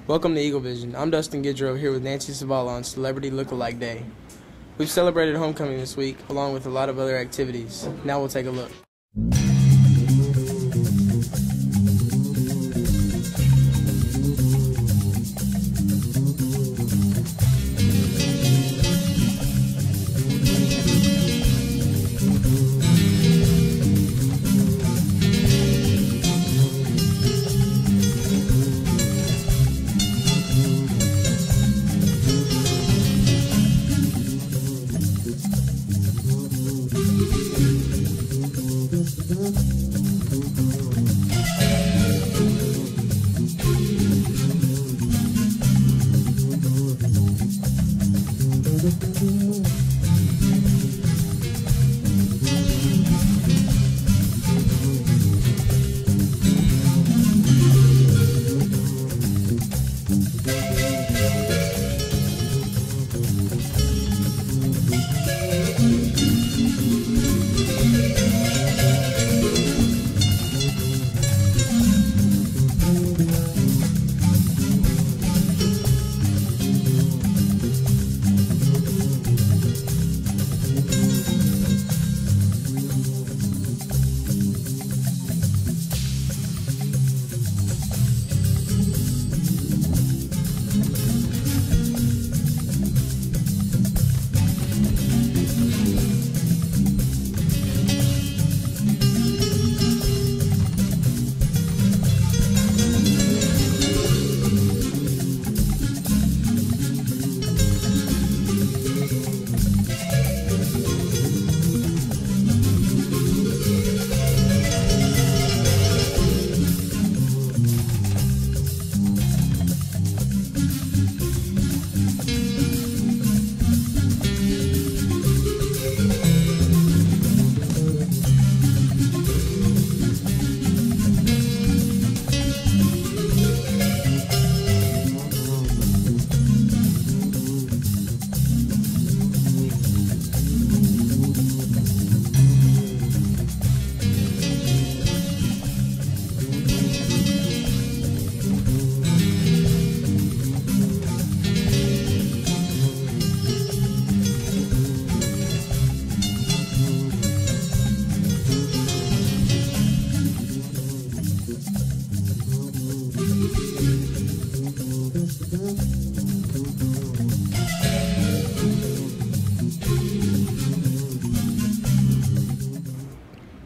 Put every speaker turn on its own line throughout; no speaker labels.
Welcome to EagleVision. I'm Dustin Gidrow here with Nancy Savala on Celebrity Lookalike Day. We've celebrated homecoming this week along with a lot of other activities. Now we'll take a look.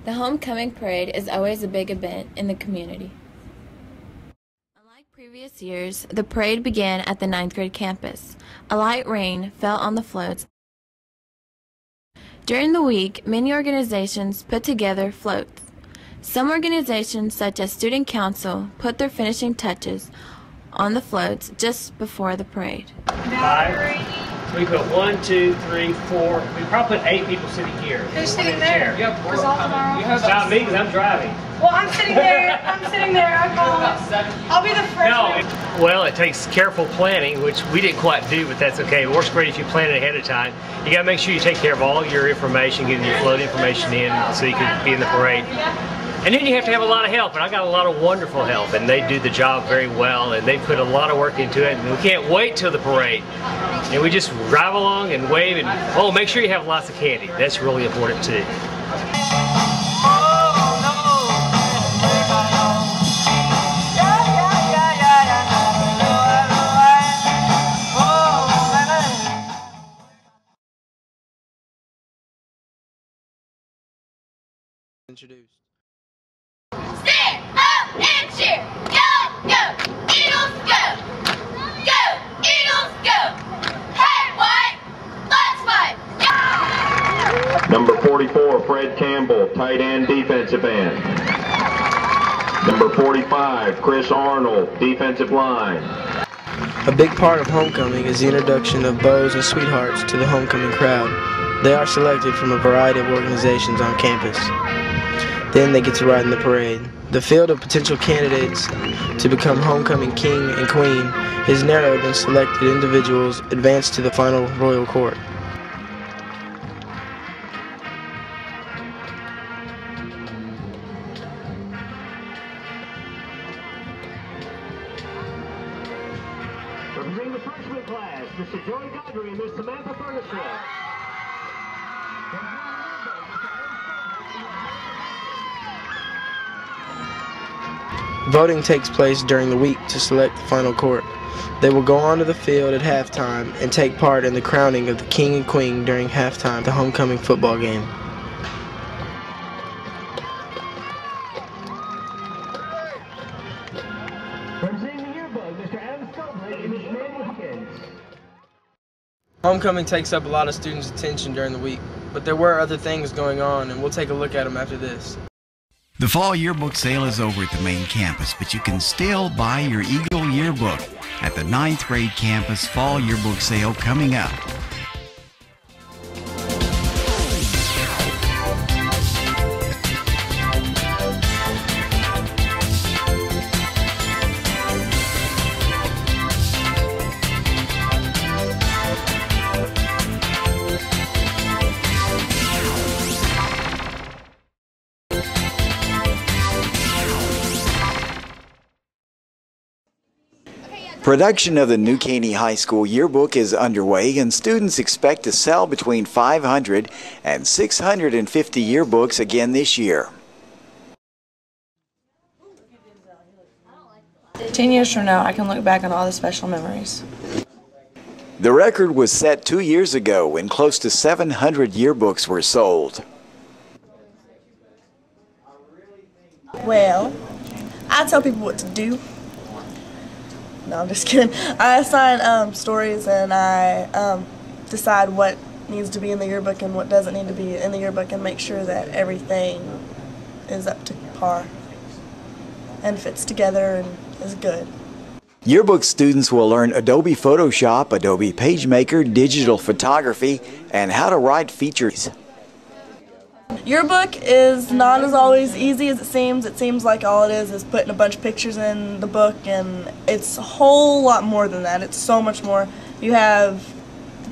The homecoming parade is always a big event in the community. Unlike previous years, the parade began at the 9th grade campus. A light rain fell on the floats. During the week, many organizations put together floats. Some organizations, such as Student Council, put their finishing touches on the floats just before the parade.
5. We put 1, 2, 3, 4. We probably put 8 people sitting here.
Who's sitting there?
Yep,
Where's all tomorrow?
it's not me because I'm driving.
Well, I'm sitting there. I'll be the first one.
Well, it takes careful planning, which we didn't quite do, but that's okay. It works great if you plan it ahead of time. You got to make sure you take care of all your information, getting your float information in so you can be in the parade. And then you have to have a lot of help, and I got a lot of wonderful help, and they do the job very well, and they put a lot of work into it, and we can't wait till the parade. And we just drive along and wave, and oh, make sure you have lots of candy. That's really important too.
Introduced.
Stand up and cheer! Go, go! Eagles go! Go, Eagles go! Hey, White! Let's fight! Go!
Number 44, Fred Campbell, tight end, defensive end. Number 45, Chris Arnold, defensive line.
A big part of homecoming is the introduction of beaux and sweethearts to the homecoming crowd. They are selected from a variety of organizations on campus. Then they get to ride in the parade. The field of potential candidates to become homecoming king and queen is narrowed and selected individuals advance to the final royal court.
Representing the freshman class, Mr. Joey Godry and Miss Samantha Ferguson.
Voting takes place during the week to select the final court. They will go onto the field at halftime and take part in the crowning of the king and queen during halftime of the homecoming football game.
Representing the yearbook, Mr. Adam Scobler and Miss Mandy Hawkins.
Homecoming takes up a lot of students' attention during the week, but there were other things going on, and we'll take a look at them after this.
The fall yearbook sale is over at the main campus, but you can still buy your Eagle yearbook at the 9th grade campus fall yearbook sale coming up.
Production of the new Caney High School yearbook is underway, and students expect to sell between 500 and 650 yearbooks again this year.
10 years from now, I can look back on all the special memories.
The record was set 2 years ago when close to 700 yearbooks were sold.
Well, I tell people what to do. No, I'm just kidding. I assign stories, and I decide what needs to be in the yearbook and what doesn't need to be in the yearbook, and make sure that everything is up to par and fits together and is good.
Yearbook students will learn Adobe Photoshop, Adobe PageMaker, digital photography, and how to write features.
Yearbook is not as always easy as it seems. It seems like all it is putting a bunch of pictures in the book, and it's a whole lot more than that. It's so much more. You have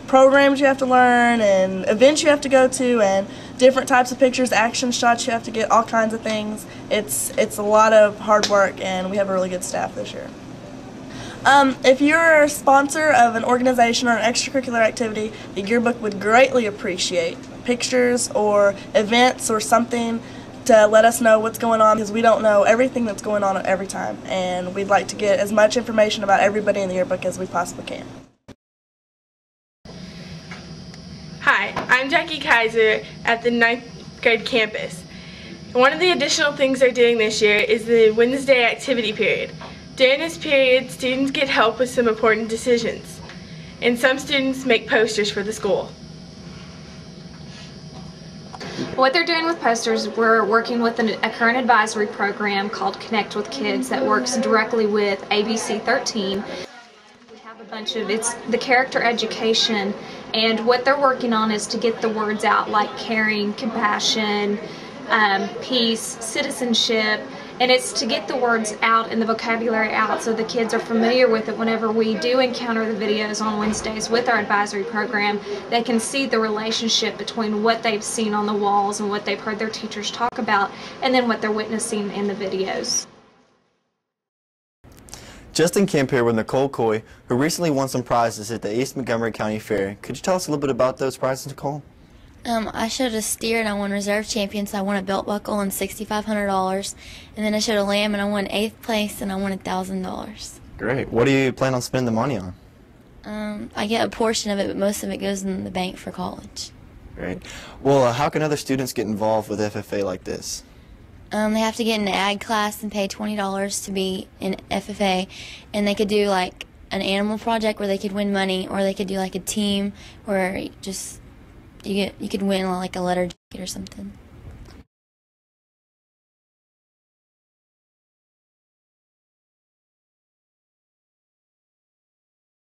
programs you have to learn, and events you have to go to, and different types of pictures, action shots you have to get, all kinds of things. It's a lot of hard work, and we have a really good staff this year. If you're a sponsor of an organization or an extracurricular activity, the yearbook would greatly appreciate pictures or events or something to let us know what's going on, because we don't know everything that's going on at every time, and we'd like to get as much information about everybody in the yearbook as we possibly can.
Hi, I'm Jackie Kaiser at the 9th grade campus. One of the additional things they're doing this year is the Wednesday activity period. During this period, students get help with some important decisions, and some students make posters for the school.
What they're doing with posters, we're working with a current advisory program called Connect with Kids that works directly with ABC 13. We have a bunch of, it's the character education, and what they're working on is to get the words out like caring, compassion, peace, citizenship, and it's to get the words out and the vocabulary out so the kids are familiar with it whenever we do encounter the videos on Wednesdays with our advisory program. They can see the relationship between what they've seen on the walls and what they've heard their teachers talk about, and then what they're witnessing in the videos.
Justin Kemp here with Nicole Coy, who recently won some prizes at the East Montgomery County Fair. Could you tell us a little bit about those prizes, Nicole?
I showed a steer and I won reserve champion, so I won a belt buckle and $6,500. And then I showed a lamb and I won 8th place and I won $1,000.
Great. What do you plan on spending the money on?
I get a portion of it, but most of it goes in the bank for college.
Great. Well, how can other students get involved with FFA like this?
They have to get in an ag class and pay $20 to be in FFA, and they could do like an animal project where they could win money, or they could do like a team where just you could win like a letter jacket or something.